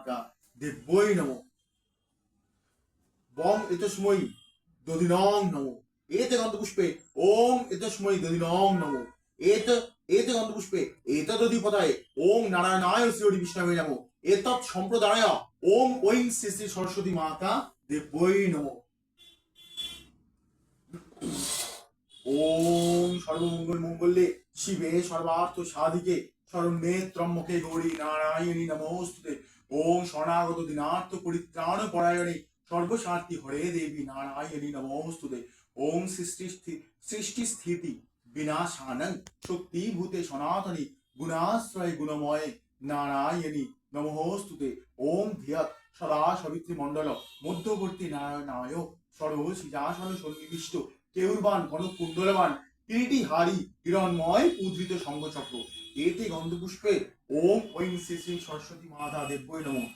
মাতা দেব্যই নমঃ। বং এতস্মৈ দধিনং নমঃ। এতে গন্ধপুষ্পে ওং এতস্মৈ দধিনং নমঃ। এতে গন্ধপুষ্পে এতদধিপতায়ে ওং নারায়ণায় শ্রী বিষ্ণবে নমঃ। এতৎ সম্প্রদায় ওং ঐং শ্রী শ্রী সরস্বতী মাতা দেব্যই নমঃ। ওম সর্বমঙ্গল মঙ্গলে শিবে সর্বার্থ সাধিকে শরণ্যে ত্রম্বকে গৌরী নারায়ণী নমস্তুতে। ওম শরণাগত দিনার্থ পরিত্রাণ পরায়ণে সর্বস্বার্থী হরে দেবী নারায়ণী নমস্তুতে। ওম সৃষ্টি স্থিতি বিনাশানং শক্তিভূতে সনাতনী গুণাশ্রয় গুণময়ে নারায়ণী নমস্তুতে। ওম ধিয়ৎ সদা সবিত্রী মণ্ডল মধ্যবর্তী নারায়ণায় সর্বশিজাসন সন্নিবিষ্ট কেউরবান কনক কুণ্ডলবান কিরীটি হারি হিরণময় উদ্ধৃত সঙ্গচক্র। এতে গন্ধপুষ্পে ওম ঐং শ্রী শ্রী সরস্বতী মাতা দেব্যই নমঃ।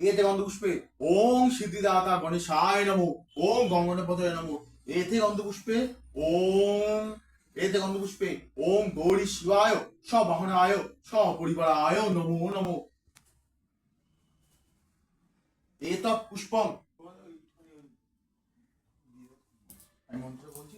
এতে গন্ধপুষ্পে ওম সিদ্ধিদাতা গণেশায় নমঃ। ওম গঙ্গনপতয়ে নমঃ। এতে গন্ধপুষ্পে ওম গৌরী শিবায় সবাহনায় সপরিবারায় নমো নমঃ। এতৎ পুষ্পং আমি মন্ত্র বলছি